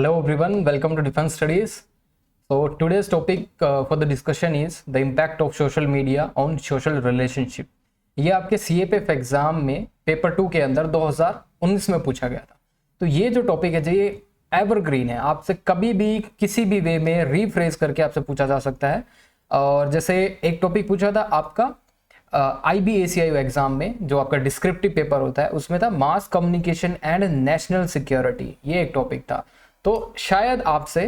Hello everyone, welcome to Defense Studies. So today's topic for the discussion is the impact of social media on social relationship. ये आपके CAPF exam में paper 2 के अंदर 2019 में पूछा गया था। तो ये जो टॉपिक है ये एवरग्रीन है, आपसे कभी भी किसी भी वे में रीफ्रेज करके आपसे पूछा जा सकता है। और जैसे एक टॉपिक पूछा था आपका IBACIO एग्जाम में, जो आपका डिस्क्रिप्टिव पेपर होता है उसमें था mass communication and national security, ये एक टॉपिक था। तो शायद आपसे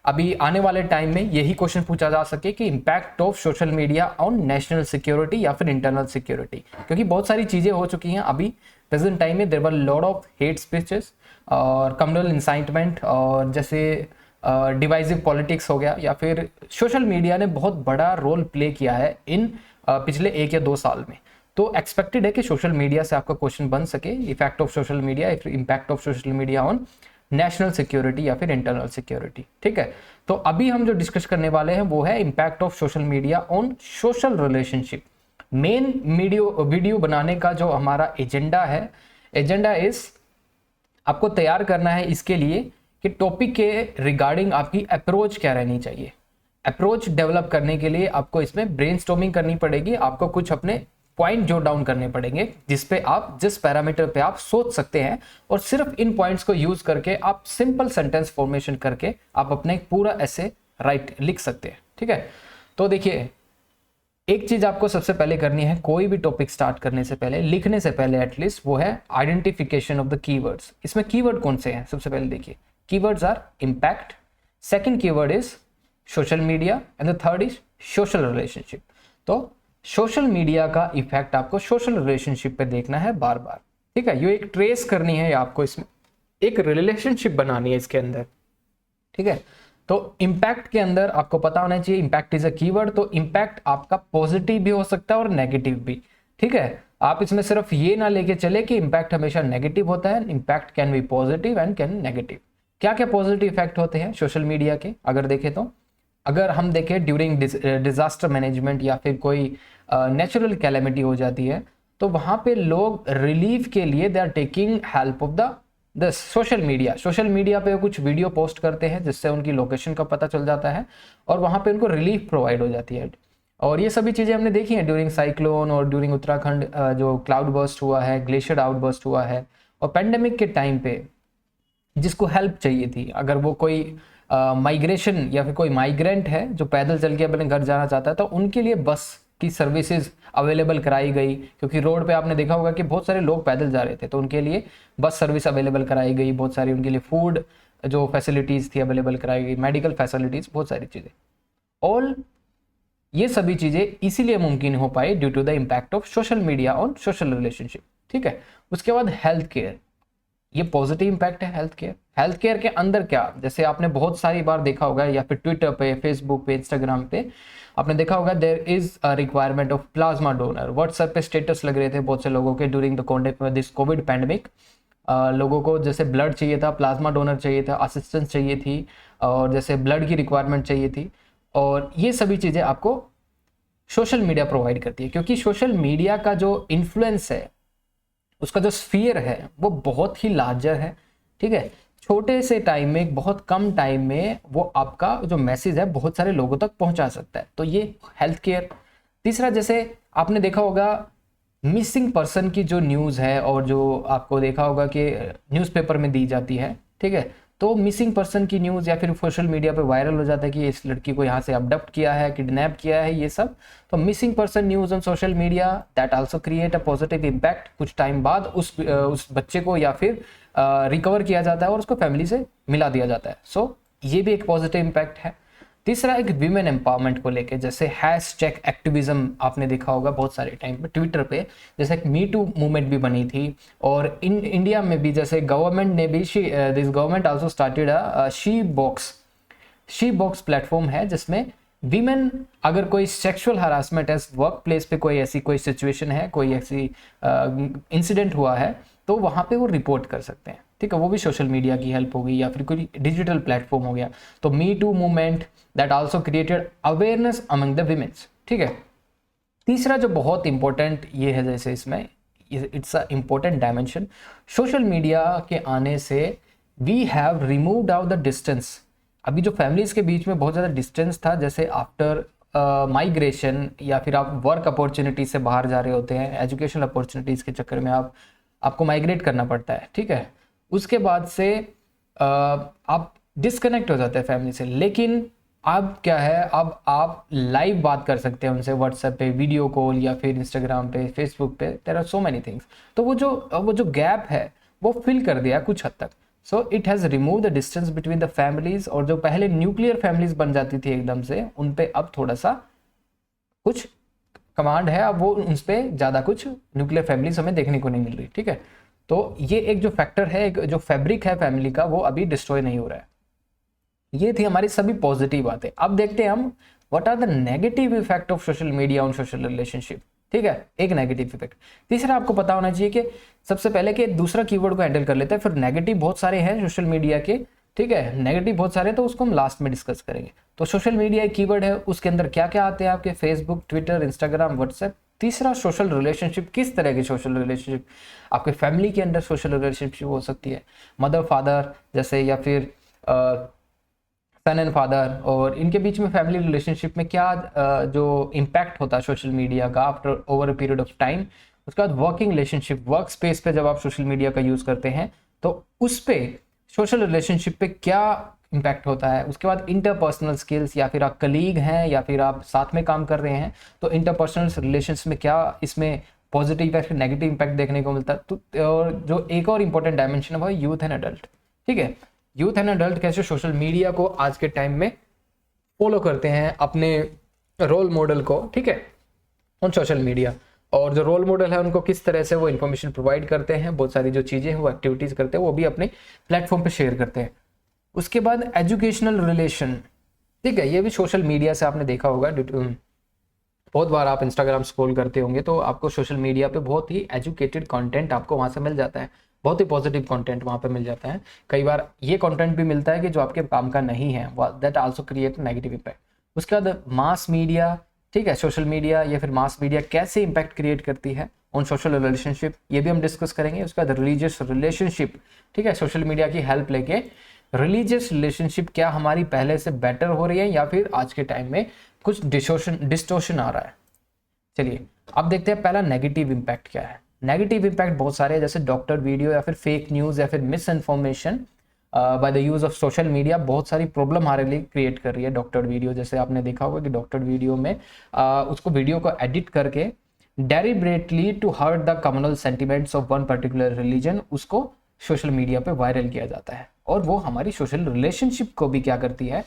अभी आने वाले टाइम में यही क्वेश्चन पूछा जा सके कि impact of social media on national security या फिर इंटरनल सिक्योरिटी, क्योंकि बहुत सारी चीज़ें हो चुकी हैं अभी प्रेजेंट टाइम में। There were lot of hate speeches और कम्युनल इंसाइटमेंट, और जैसे डिवाइसिव पॉलिटिक्स हो गया, या फिर सोशल मीडिया ने बहुत बड़ा रोल प्ले किया है इन पिछले 1 या 2 साल में। तो एक्सपेक्टेड है कि सोशल मीडिया से आपका क्वेश्चन बन सके, effect of social media, impact of social media on national security या फिर इंटरनल सिक्योरिटी। ठीक है, तो अभी हम जो डिस्कस करने वाले हैं वो है impact of social media on social relationship. Main video बनाने का जो हमारा एजेंडा इज आपको तैयार करना है इसके लिए कि टॉपिक के रिगार्डिंग आपकी अप्रोच क्या रहनी चाहिए। अप्रोच डेवलप करने के लिए आपको इसमें ब्रेनस्टॉर्मिंग करनी पड़ेगी, आपको कुछ अपने पॉइंट जॉट डाउन करने पड़ेंगे जिस पैरामीटर पे आप सोच सकते हैं, और सिर्फ इन पॉइंट्स को यूज करके आप सिंपल सेंटेंस फॉर्मेशन करके आप अपने पूरा ऐसे लिख सकते हैं। ठीक है, तो देखिए एक चीज आपको सबसे पहले करनी है, कोई भी टॉपिक स्टार्ट करने से पहले, लिखने से पहले एटलीस्ट, वो है आइडेंटिफिकेशन ऑफ द कीवर्ड्स। इसमें कीवर्ड कौन से हैं? सबसे पहले देखिए, keywords are impact, second keyword is social media and the third is social relationship. तो सोशल मीडिया का इफेक्ट आपको सोशल रिलेशनशिप पे देखना है बार बार। ठीक है, ये एक ट्रेस करनी है आपको, इसमें एक रिलेशनशिप बनानी है इसके अंदर। ठीक है, तो इम्पैक्ट के अंदर आपको पता होना चाहिए इम्पैक्ट इज अ कीवर्ड। तो इम्पैक्ट आपका पॉजिटिव भी हो सकता है और नेगेटिव भी। ठीक है, आप इसमें सिर्फ ये ना लेके चले कि इम्पैक्ट हमेशा नेगेटिव होता है। Impact can be positive and can negative. क्या क्या पॉजिटिव इफेक्ट होते हैं सोशल मीडिया के अगर देखें तो? अगर हम देखें ड्यूरिंग डिजास्टर मैनेजमेंट या फिर कोई नेचुरल कैलेमिटी हो जाती है, तो वहां पे लोग रिलीफ के लिए they are taking help of the social media पे कुछ वीडियो पोस्ट करते हैं जिससे उनकी लोकेशन का पता चल जाता है और वहां पे उनको रिलीफ प्रोवाइड हो जाती है। और ये सभी चीज़ें हमने देखी हैं ड्यूरिंग साइक्लोन और ड्यूरिंग उत्तराखंड जो क्लाउड बर्स्ट हुआ है, ग्लेशियर आउटबर्स्ट हुआ है, और पेंडेमिक के टाइम पे जिसको हेल्प चाहिए थी, अगर वो कोई माइग्रेशन या फिर कोई माइग्रेंट है जो पैदल चल के अपने घर जाना चाहता है, तो उनके लिए बस की सर्विसेज अवेलेबल कराई गई, क्योंकि रोड पे आपने देखा होगा कि बहुत सारे लोग पैदल जा रहे थे, तो उनके लिए बस सर्विस अवेलेबल कराई गई, बहुत सारी उनके लिए फूड जो फैसिलिटीज़ थी अवेलेबल कराई गई, मेडिकल फैसिलिटीज़, बहुत सारी चीज़ें। ऑल ये सभी चीज़ें इसीलिए मुमकिन हो पाई due to the impact of social media on social relationship. ठीक है, उसके बाद हेल्थ केयर, ये पॉजिटिव इम्पैक्ट है हेल्थ केयर के अंदर क्या, जैसे आपने बहुत सारी बार देखा होगा या फिर ट्विटर पे, फेसबुक पे, इंस्टाग्राम पे आपने देखा होगा there is a requirement of plasma donor. WhatsApp पे स्टेटस लग रहे थे बहुत से लोगों के during the this covid pandemic. लोगों को जैसे ब्लड चाहिए था, प्लाज्मा डोनर चाहिए था, असिस्टेंस चाहिए थी, और जैसे ब्लड की रिक्वायरमेंट चाहिए थी, और ये सभी चीज़ें आपको सोशल मीडिया प्रोवाइड करती है, क्योंकि सोशल मीडिया का जो इन्फ्लुएंस है, उसका जो स्फीयर है वो बहुत ही लार्जर है। ठीक है, छोटे से टाइम में, बहुत कम टाइम में वो आपका जो मैसेज है बहुत सारे लोगों तक पहुंचा सकता है। तो ये हेल्थ केयर। तीसरा, जैसे आपने देखा होगा मिसिंग पर्सन की जो न्यूज़ है और जो आपको देखा होगा कि न्यूज़पेपर में दी जाती है, ठीक है, तो मिसिंग पर्सन की न्यूज़ या फिर सोशल मीडिया पे वायरल हो जाता है कि इस लड़की को यहाँ से अबडक्ट किया है, किडनैप किया है, ये सब। तो missing person news on social media that also create a positive impact. कुछ टाइम बाद उस बच्चे को या फिर रिकवर किया जाता है और उसको फैमिली से मिला दिया जाता है। सो ये भी एक पॉजिटिव इम्पैक्ट है। तीसरा, एक वीमेन एम्पावरमेंट को लेके, जैसे हैशटैग एक्टिविज्म आपने देखा होगा बहुत सारे टाइम पे ट्विटर पे, जैसे एक मी टू मूवमेंट भी बनी थी, और इन इंडिया में भी जैसे गवर्नमेंट ने भी this government also started a she box platform है, जिसमें वीमेन अगर कोई सेक्सुअल हरासमेंट है वर्क प्लेस पे, कोई सिचुएशन है, कोई ऐसी इंसिडेंट हुआ है, तो वहाँ पे वो रिपोर्ट कर सकते हैं। ठीक है, वो भी सोशल मीडिया की हेल्प होगी या फिर कोई डिजिटल प्लेटफॉर्म हो गया। तो me too movement that also created awareness among the womens. ठीक है, तीसरा जो बहुत इंपॉर्टेंट ये है, जैसे इसमें it's a important dimension, social media के आने से we have removed out the distance. अभी जो फैमिलीज के बीच में बहुत ज़्यादा डिस्टेंस था, जैसे आफ्टर माइग्रेशन या फिर आप वर्क अपॉर्चुनिटी से बाहर जा रहे होते हैं, एजुकेशन अपॉर्चुनिटीज़ के चक्कर में आपको माइग्रेट करना पड़ता है, ठीक है। उसके बाद से आप डिस्कनेक्ट हो जाते हैं फैमिली से, लेकिन अब क्या है, अब आप लाइव बात कर सकते हैं उनसे व्हाट्सएप पे, वीडियो कॉल या फिर इंस्टाग्राम पे, फेसबुक पे, there are so many things. तो वो जो गैप है वो फिल कर दिया कुछ हद तक। So it has remove the distance between the families, और जो पहले न्यूक्लियर फैमिलीज बन जाती थी एकदम से, उन पे अब थोड़ा सा कुछ कमांड है, अब वो उन पर ज़्यादा कुछ न्यूक्लियर फैमिलीज हमें देखने को नहीं मिल रही, ठीक है। तो ये एक जो फैक्टर है, एक जो फैब्रिक है फैमिली का, वो अभी डिस्ट्रॉय नहीं हो रहा है। ये थी हमारी सभी पॉजिटिव बातें। अब देखते हैं हम what are the negative effect of social media on social relationship, ठीक है, एक नेगेटिव इफेक्ट। तीसरा आपको पता होना चाहिए कि सबसे पहले कि दूसरा कीवर्ड को हैंडल कर लेते हैं, फिर नेगेटिव बहुत सारे हैं सोशल मीडिया के, ठीक है, नेगेटिव बहुत सारे, तो उसको हम लास्ट में डिस्कस करेंगे। तो सोशल मीडिया एक कीवर्ड है, उसके अंदर क्या क्या आते हैं आपके, फेसबुक, ट्विटर, इंस्टाग्राम, व्हाट्सएप। तीसरा सोशल रिलेशनशिप, किस तरह की सोशल रिलेशनशिप, आपके फैमिली के अंदर सोशल रिलेशनशिप हो सकती है, मदर फादर जैसे, या फिर सन एंड फादर, और इनके बीच में फैमिली रिलेशनशिप में क्या जो इम्पैक्ट होता है सोशल मीडिया का after over a period of time. उसके बाद वर्किंग रिलेशनशिप, वर्क स्पेस पे जब आप सोशल मीडिया का यूज़ करते हैं तो उस पर सोशल रिलेशनशिप पे क्या इम्पैक्ट होता है। उसके बाद इंटरपर्सनल स्किल्स, या फिर आप कलीग हैं या फिर आप साथ में काम कर रहे हैं, तो इंटरपर्सनल रिलेशंस में क्या इसमें पॉजिटिव या फिर नेगेटिव इम्पैक्ट देखने को मिलता है। तो और जो एक और इम्पोर्टेंट डायमेंशन है वो यूथ एंड अडल्ट, ठीक है। यूथ एंड अडल्ट कैसे सोशल मीडिया को आज के टाइम में फॉलो करते हैं, अपने रोल मॉडल को, ठीक है, ऑन सोशल मीडिया, और जो रोल मॉडल है उनको किस तरह से वो इन्फॉर्मेशन प्रोवाइड करते हैं, बहुत सारी जो चीज़ें हैं वो एक्टिविटीज़ करते हैं, वो भी अपने प्लेटफॉर्म पे शेयर करते हैं। उसके बाद एजुकेशनल रिलेशन, ठीक है, ये भी सोशल मीडिया से आपने देखा होगा, बहुत बार आप इंस्टाग्राम स्क्रॉल करते होंगे तो आपको सोशल मीडिया पे बहुत ही एजुकेटेड कंटेंट आपको वहाँ से मिल जाता है, बहुत ही पॉजिटिव कंटेंट वहाँ पे मिल जाता है। कई बार ये कंटेंट भी मिलता है कि जो आपके काम का नहीं है, that also create negative impact. उसके बाद मास मीडिया, ठीक है, सोशल मीडिया या फिर मास मीडिया कैसे इम्पैक्ट क्रिएट करती है ऑन सोशल रिलेशनशिप, ये भी हम डिस्कस करेंगे। उसके बाद रिलीजियस रिलेशनशिप, ठीक है, सोशल मीडिया की हेल्प लेके रिलीजियस रिलेशनशिप क्या हमारी पहले से बेटर हो रही है या फिर आज के टाइम में कुछ डिस्टोर्शन आ रहा है। चलिए अब देखते हैं पहला नेगेटिव इम्पैक्ट क्या है। नेगेटिव इम्पैक्ट बहुत सारे हैं, जैसे डॉक्टर वीडियो या फिर फेक न्यूज़ या फिर miss information by the use of social media बहुत सारी प्रॉब्लम हमारे लिए क्रिएट कर रही है। डॉक्टर वीडियो, जैसे आपने देखा होगा कि डॉक्टर वीडियो में उसको वीडियो को एडिट करके deliberately to hurt the communal sentiments of one particular religion, उसको सोशल मीडिया पे वायरल किया जाता है, और वो हमारी सोशल रिलेशनशिप को भी क्या करती है,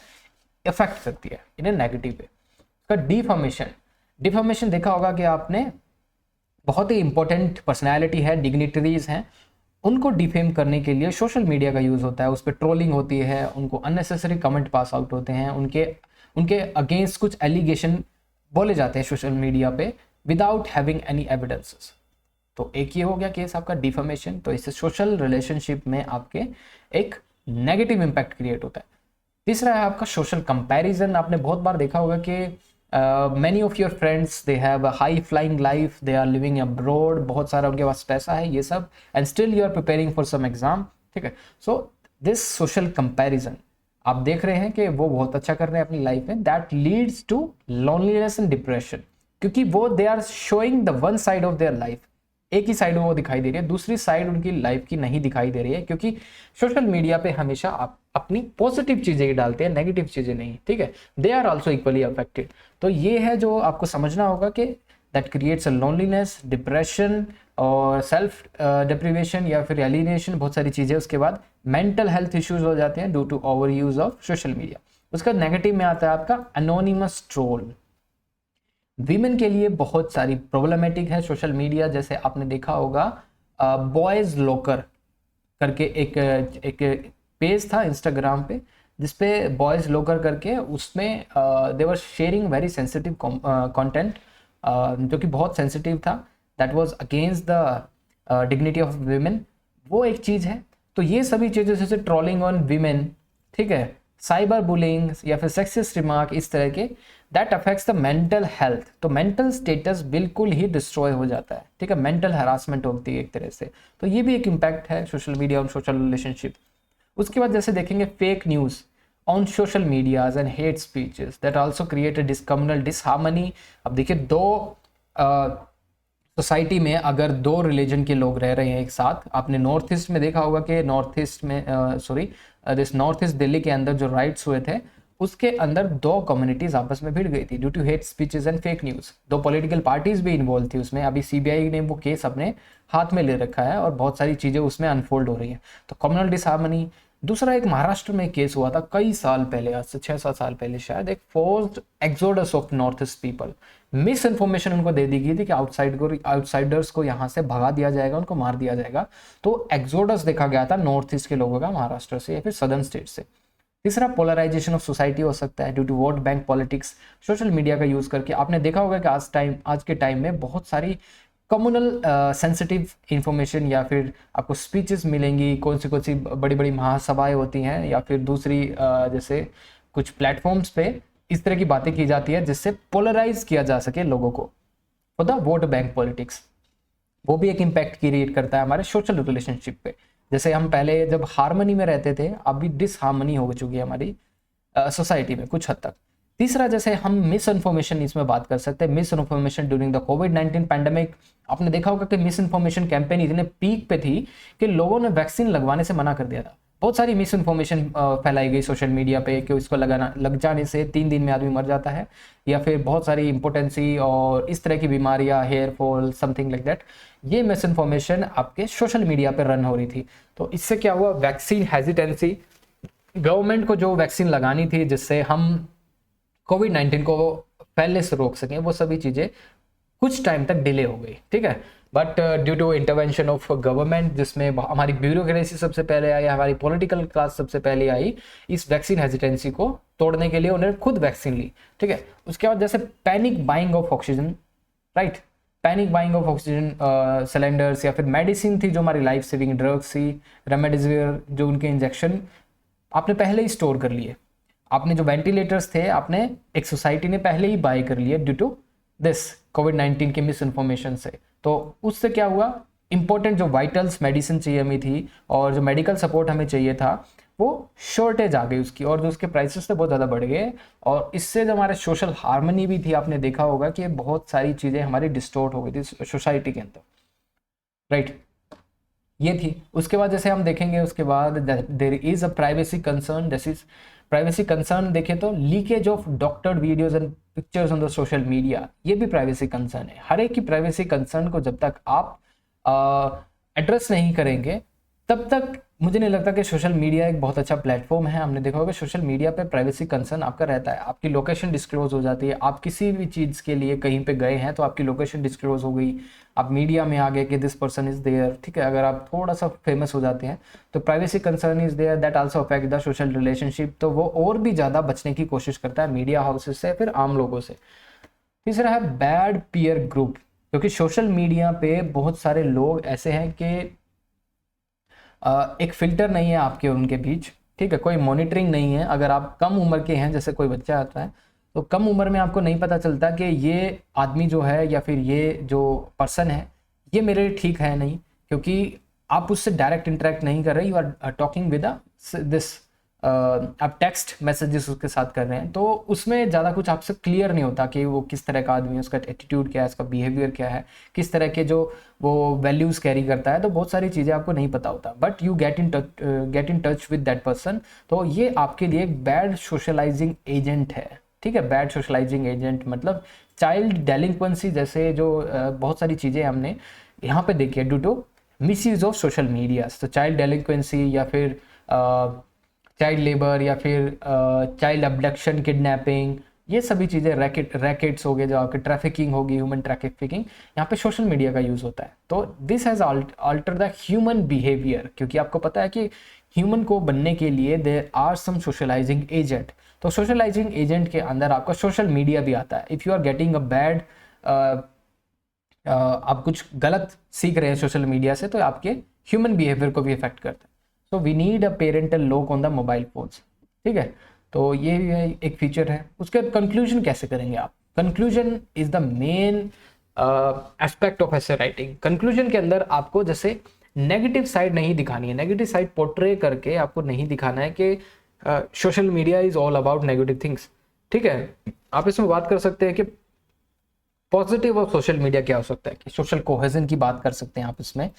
इफेक्ट करती है इन ए नेगेटिव वे। उसका डिफॉर्मेशन देखा होगा कि आपने, बहुत ही इंपॉर्टेंट पर्सनैलिटी है, डिग्निटरीज हैं, उनको डिफेम करने के लिए सोशल मीडिया का यूज़ होता है, उस पर ट्रोलिंग होती है, उनको अननेसेसरी कमेंट पास आउट होते हैं, उनके अगेंस्ट कुछ एलिगेशन बोले जाते हैं सोशल मीडिया पे विदाउट हैविंग एनी एविडेंसेस। तो एक ये हो गया केस आपका डिफॉर्मेशन, तो इससे सोशल रिलेशनशिप में आपके एक नेगेटिव इम्पैक्ट क्रिएट होता है। तीसरा है आपका सोशल कंपैरिजन। आपने बहुत बार देखा होगा कि many of your friends they have a high flying life, they are living abroad, बहुत सारा उनके पास पैसा है, ये सब, and still you are preparing for some exam, ठीक है। so this social comparison, आप देख रहे हैं कि वो बहुत अच्छा कर रहे हैं अपनी लाइफ में, that leads to loneliness and depression, क्योंकि वो they are showing the one side of their life, एक ही साइड वो दिखाई दे रही है, दूसरी साइड उनकी लाइफ की नहीं दिखाई दे रही है, क्योंकि सोशल मीडिया पे हमेशा आप अपनी पॉजिटिव चीज़ें ही डालते हैं, नेगेटिव चीज़ें नहीं, ठीक है। They are also equally affected. तो ये है जो आपको समझना होगा कि that creates a loneliness, depression और सेल्फ डिप्रीवेशन या फिर एलिनेशन, बहुत सारी चीज़ें। उसके बाद मेंटल हेल्थ इश्यूज हो जाते हैं due to over use of social media. उसका नेगेटिव में आता है आपका अनोनिमस ट्रोल। वीमेन के लिए बहुत सारी प्रॉब्लमेटिक है सोशल मीडिया, जैसे आपने देखा होगा बॉयज़ लॉकर करके एक पेज था इंस्टाग्राम पे, जिसपे बॉयज़ लॉकर करके उसमें they were sharing very sensitive content जो कि बहुत सेंसिटिव था, that was against the dignity of women, वो एक चीज़ है। तो ये सभी चीज़ें जैसे ट्रोलिंग ऑन वीमेन, ठीक है, साइबर बुलिंग या फिर सेक्सिस्ट रिमार्क, इस तरह के, that affects the mental health. तो मेंटल स्टेटस बिल्कुल ही डिस्ट्रॉय हो जाता है, ठीक है, मेंटल हरासमेंट होती है एक तरह से। तो ये भी एक इम्पैक्ट है सोशल मीडिया और सोशल रिलेशनशिप। उसके बाद जैसे देखेंगे fake news on social medias and hate speeches that also create a communal disharmony. अब देखिए दो सोसाइटी में अगर दो रिलीजन के लोग रह रहे हैं एक साथ, आपने नॉर्थ ईस्ट में देखा होगा कि नॉर्थ ईस्ट में नॉर्थ ईस्ट दिल्ली के अंदर जो राइट्स हुए थे उसके अंदर दो कम्युनिटीज आपस में भिड़ गई थी due to hate speeches and fake news. दो पॉलिटिकल पार्टीज भी इन्वॉल्व थी उसमें। अभी सीबीआई ने वो केस अपने हाथ में ले रखा है और बहुत सारी चीज़ें उसमें अनफोल्ड हो रही हैं। तो कम्युनल डिसहार्मनी। दूसरा एक महाराष्ट्र में केस हुआ था कई साल पहले, आज से 6-7 साल पहले शायद, एक forced exodus of north east people. Miss information उनको दे दी गई थी कि आउटसाइडर्स को यहाँ से भगा दिया जाएगा, उनको मार दिया जाएगा। तो एक्सोडस देखा गया था नॉर्थ ईस्ट के लोगों का महाराष्ट्र से या फिर सदर्न स्टेट से। तीसरा पोलराइजेशन ऑफ सोसाइटी हो सकता है due to vote bank politics. Social media का यूज करके आपने देखा होगा कि आज के टाइम में बहुत सारी कम्युनल सेंसिटिव इंफॉर्मेशन या फिर आपको स्पीचेस मिलेंगी, कौन सी बड़ी बड़ी महासभाएं होती हैं या फिर दूसरी जैसे कुछ प्लेटफॉर्म्स पे इस तरह की बातें की जाती है जिससे पोलराइज किया जा सके लोगों को for the vote bank politics. वो भी एक इम्पैक्ट क्रिएट करता है हमारे सोशल रिलेशनशिप पे। जैसे हम पहले जब हार्मनी में रहते थे, अभी डिसहार्मनी हो चुकी है हमारी सोसाइटी में कुछ हद तक। तीसरा जैसे हम मिस इन्फॉर्मेशन इसमें बात कर सकते हैं, miss information during the covid pandemic. आपने देखा होगा कि मिस इन्फॉर्मेशन कैंपेन इतने पीक पे थी कि लोगों ने वैक्सीन लगवाने से मना कर दिया था। बहुत सारी मिस इन्फॉर्मेशन फैलाई गई सोशल मीडिया पे कि इसको लग जाने से 3 दिन में आदमी मर जाता है, या फिर बहुत सारी इम्पोर्टेंसी और इस तरह की बीमारियां, hair fall, something like that. ये मिस इन्फॉर्मेशन आपके सोशल मीडिया पे रन हो रही थी। तो इससे क्या हुआ, वैक्सीन हेजिटेंसी, गवर्नमेंट को जो वैक्सीन लगानी थी जिससे हम कोविड-19 को फैलने से रोक सकें, वो सभी चीज़ें कुछ टाइम तक डिले हो गई, ठीक है। But due to intervention of government, जिसमें हमारी ब्यूरोक्रेसी सबसे पहले आई, हमारी पॉलिटिकल क्लास सबसे पहले आई, इस वैक्सीन हेजिटेंसी को तोड़ने के लिए उन्होंने खुद वैक्सीन ली, ठीक है। उसके बाद जैसे panic buying of oxygen, right, panic buying of oxygen cylinders या फिर मेडिसिन थी जो हमारी लाइफ सेविंग ड्रग्स थी, रेमडेसिविर, जो उनके इंजेक्शन आपने पहले ही स्टोर कर लिए। आपने जो वेंटिलेटर्स थे आपने एक सोसाइटी ने पहले ही बाय कर लिए ड्यू टू दिस कोविड-19 की मिस इन्फॉर्मेशन से। तो उससे क्या हुआ, इंपॉर्टेंट जो वाइटल्स मेडिसिन चाहिए हमें थी और जो मेडिकल सपोर्ट हमें चाहिए था वो शॉर्टेज आ गई उसकी, और जो उसके प्राइसेस थे बहुत ज़्यादा बढ़ गए। और इससे जो हमारे सोशल हार्मनी भी थी, आपने देखा होगा कि बहुत सारी चीज़ें हमारी डिस्टॉर्ट हो गई थी सोसाइटी के अंदर, राइट। ये थी। उसके बाद जैसे हम देखेंगे उसके बाद there is a privacy concern. This is privacy concern. देखें तो leakage of doctored videos and pictures on the social media, ये भी प्राइवेसी कंसर्न है। हर एक की प्राइवेसी कंसर्न को जब तक आप एड्रेस नहीं करेंगे तब तक मुझे नहीं लगता कि सोशल मीडिया एक बहुत अच्छा प्लेटफॉर्म है। हमने देखा होगा सोशल मीडिया पे प्राइवेसी कंसर्न आपका रहता है, आपकी लोकेशन डिस्क्लोज हो जाती है। आप किसी भी चीज़ के लिए कहीं पे गए हैं तो आपकी लोकेशन डिस्क्लोज हो गई, आप मीडिया में आ गए कि दिस पर्सन इज देयर, ठीक है। अगर आप थोड़ा सा फेमस हो जाते हैं तो privacy concern is there, that also affect the social relationship. तो वो और भी ज़्यादा बचने की कोशिश करता है मीडिया हाउसेस से, फिर आम लोगों से। तीसरा है बैड पीयर ग्रुप, क्योंकि सोशल मीडिया पे बहुत सारे लोग ऐसे हैं कि एक फिल्टर नहीं है आपके और उनके बीच, ठीक है। कोई मॉनिटरिंग नहीं है। अगर आप कम उम्र के हैं, जैसे कोई बच्चा आता है तो कम उम्र में आपको नहीं पता चलता कि ये आदमी जो है या फिर ये जो पर्सन है ये मेरे लिए ठीक है नहीं, क्योंकि आप उससे डायरेक्ट इंटरेक्ट नहीं कर रहे, you are talking with this, आप टेक्स्ट मैसेजेस उसके साथ कर रहे हैं, तो उसमें ज़्यादा कुछ आपसे क्लियर नहीं होता कि वो किस तरह का आदमी है, उसका एटीट्यूड क्या है, उसका बिहेवियर क्या है, किस तरह के जो वो वैल्यूज़ कैरी करता है। तो बहुत सारी चीज़ें आपको नहीं पता होता, but you get in touch with that person. तो ये आपके लिए एक बैड सोशलाइजिंग एजेंट है, ठीक है। बैड सोशलाइजिंग एजेंट मतलब चाइल्ड डेलिंक्वेंसी जैसे जो बहुत सारी चीज़ें हमने यहाँ पे देखी है due to misuse of social media. तो चाइल्ड डेलिंक्वेंसी या फिर चाइल्ड लेबर या फिर चाइल्ड अबडक्शन, किडनैपिंग, ये सभी चीज़ें, रैकेट्स हो गए, जो आपके ट्रैफिकिंग होगी, ह्यूमन ट्रैफिकिंग, यहाँ पे सोशल मीडिया का यूज़ होता है। तो this has alter the human behaviour, क्योंकि आपको पता है कि ह्यूमन को बनने के लिए there are some socializing agent. तो सोशलाइजिंग एजेंट के अंदर आपका सोशल मीडिया भी आता है। If you are getting a bad, आप कुछ गलत सीख रहे हैं सोशल मीडिया से, तो आपके ह्यूमन बिहेवियर को भी इफेक्ट करता है। So we need a parental lock on the mobile phones, ठीक है। तो ये एक फीचर है। उसके कंक्लूजन कैसे करेंगे आप? Conclusion is the main aspect of essay writing. Conclusion के अंदर आपको जैसे नेगेटिव साइड नहीं दिखानी है, नेगेटिव साइड पोर्ट्रे करके आपको नहीं दिखाना है कि social media is all about negative things. ठीक है, आप इसमें बात कर सकते हैं कि पॉजिटिव ऑफ सोशल मीडिया क्या हो सकता है, कि सोशल कोहेजन की बात कर सकते हैं आप इसमें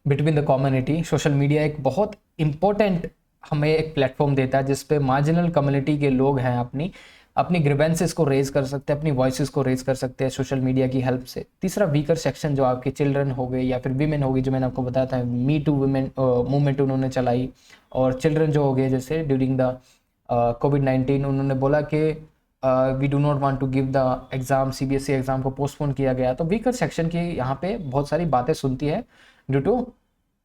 between the community. Social media एक बहुत इंपॉर्टेंट हमें एक प्लेटफॉर्म देता है जिसपे मार्जिनल कम्युनिटी के लोग हैं अपनी ग्रीवेंसेस को रेज कर सकते हैं, अपनी वॉइसेस को रेज कर सकते हैं सोशल मीडिया की हेल्प से। तीसरा, वीकर सेक्शन जो आपके चिल्ड्रन हो गए या फिर वीमेन हो गई, जो मैंने आपको बताया था मी टू वुमेन मूवमेंट उन्होंने चलाई, और चिल्ड्रन जो हो गए जैसे ड्यूरिंग द कोविड-19 उन्होंने बोला कि we do not want to give the exam, CBSE exam को पोस्टपोन किया गया। तो वीकर सेक्शन की यहाँ पे बहुत सारी बातें सुनती है ड्यू टू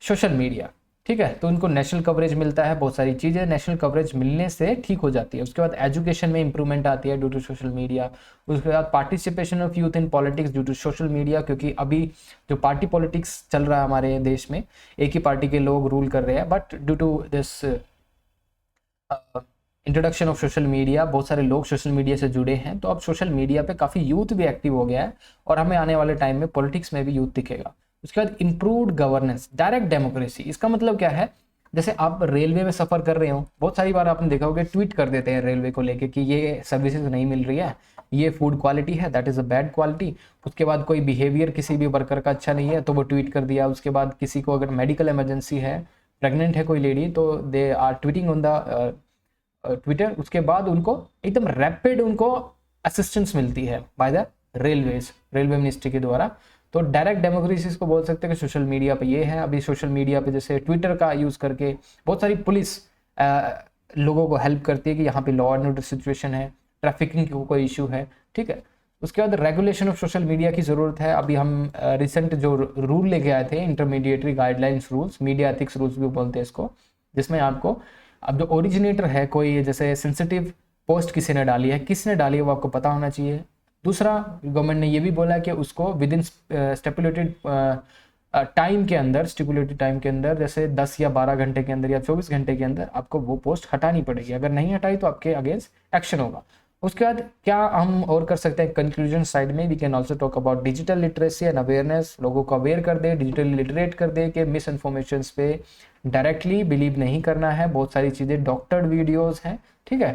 सोशल मीडिया। ठीक है, तो उनको नेशनल कवरेज मिलता है, बहुत सारी चीज़ें नेशनल कवरेज मिलने से ठीक हो जाती है। उसके बाद एजुकेशन में इंप्रूवमेंट आती है ड्यू टू सोशल मीडिया। उसके बाद participation of youth in politics due to social media, क्योंकि अभी जो पार्टी पॉलिटिक्स चल रहा है हमारे देश में, एक ही पार्टी के लोग रूल कर रहे हैं, but due to this introduction of social media बहुत सारे लोग सोशल मीडिया से जुड़े हैं। तो अब सोशल मीडिया पे काफ़ी यूथ भी एक्टिव हो गया है और हमें आने वाले टाइम में पॉलिटिक्स में भी यूथ दिखेगा। उसके बाद इम्प्रूव्ड गवर्नेंस, डायरेक्ट डेमोक्रेसी। इसका मतलब क्या है, जैसे आप रेलवे में सफ़र कर रहे हो, बहुत सारी बार आपने देखा होगा ट्वीट कर देते हैं रेलवे को लेके कि ये सर्विसेज नहीं मिल रही है, ये फूड क्वालिटी है, that is a bad quality. उसके बाद कोई बिहेवियर किसी भी वर्कर का अच्छा नहीं है तो वो ट्वीट कर दिया। उसके बाद किसी को अगर मेडिकल इमरजेंसी है, प्रेग्नेंट है कोई लेडी, तो they are tweeting on the Twitter. उसके बाद उनको एकदम रैपिड उनको असिस्टेंस मिलती है बाय द रेलवे मिनिस्ट्री के द्वारा। तो डायरेक्ट डेमोक्रेसी इसको बोल सकते हैं कि सोशल मीडिया पे ये है। अभी सोशल मीडिया पे जैसे ट्विटर का यूज़ करके बहुत सारी पुलिस लोगों को हेल्प करती है कि यहाँ पे लॉ एंड ऑर्डर सिचुएशन है, ट्रैफिकिंग की कोई इशू है। ठीक है, उसके बाद रेगुलेशन ऑफ सोशल मीडिया की ज़रूरत है। अभी हम रिसेंट जो रूल लेके आए थे, intermediary guidelines rules, media ethics rules भी बोलते हैं इसको, जिसमें आपको अब जो ओरिजिनेटर है, कोई जैसे सेंसिटिव पोस्ट किसी ने डाली है, किसने डाली है वो आपको पता होना चाहिए। दूसरा, गवर्नमेंट ने ये भी बोला कि उसको विद इन स्टिपुलेटेड टाइम के अंदर जैसे 10 या 12 घंटे के अंदर या 24 घंटे के अंदर आपको वो पोस्ट हटानी पड़ेगी। अगर नहीं हटाई तो आपके अगेंस्ट एक्शन होगा। उसके बाद क्या हम और कर सकते हैं, कंक्लूजन साइड में we can also talk about digital literacy and awareness. लोगों को अवेयर कर दे, डिजिटली लिटरेट कर दे कि मिस इन्फॉर्मेशन पे डायरेक्टली बिलीव नहीं करना है। बहुत सारी चीज़ें डॉक्टर्ड वीडियोज़ हैं, ठीक है,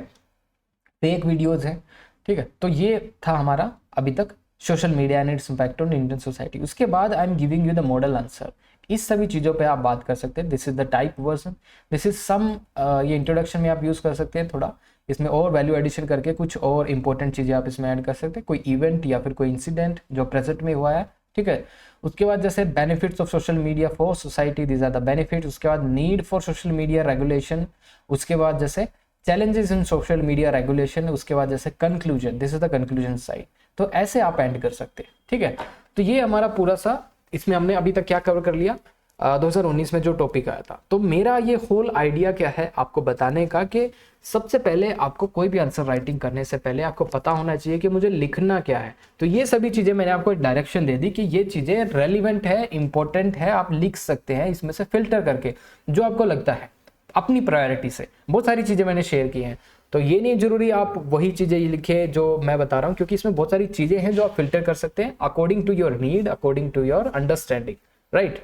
फेक वीडियोज़ हैं। ठीक है, तो ये था हमारा अभी तक social media and its impact on Indian society. उसके बाद I am giving you the model answer. इस सभी चीज़ों पे आप बात कर सकते हैं। This is the type version, this is some, ये इंट्रोडक्शन में आप यूज़ कर सकते हैं। थोड़ा इसमें और वैल्यू एडिशन करके कुछ और इंपॉर्टेंट चीज़ें आप इसमें ऐड कर सकते हैं, कोई इवेंट या फिर कोई इंसिडेंट जो प्रेजेंट में हुआ है। ठीक है, उसके बाद जैसे benefits of social media for society, these are the benefits. उसके बाद need for social media regulation. उसके बाद जैसे challenges in social media regulation. उसके बाद जैसे conclusion, this is the conclusion side. तो ऐसे आप एंड कर सकते हैं। ठीक है, तो ये हमारा पूरा सा, इसमें हमने अभी तक क्या कवर कर लिया, 2019 में जो टॉपिक आया था। तो मेरा ये होल आइडिया क्या है आपको बताने का, कि सबसे पहले आपको कोई भी आंसर राइटिंग करने से पहले आपको पता होना चाहिए कि मुझे लिखना क्या है। तो ये सभी चीज़ें मैंने आपको एक डायरेक्शन दे दी कि ये चीज़ें रेलिवेंट है, इंपॉर्टेंट है, आप लिख सकते हैं इसमें से फिल्टर करके जो आपको लगता है अपनी प्रायोरिटी से। बहुत सारी चीज़ें मैंने शेयर की हैं, तो ये नहीं जरूरी आप वही चीज़ें लिखें जो मैं बता रहा हूँ, क्योंकि इसमें बहुत सारी चीज़ें हैं जो आप फिल्टर कर सकते हैं according to your need, according to your understanding, right.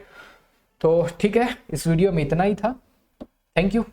तो ठीक है, इस वीडियो में इतना ही था। Thank you.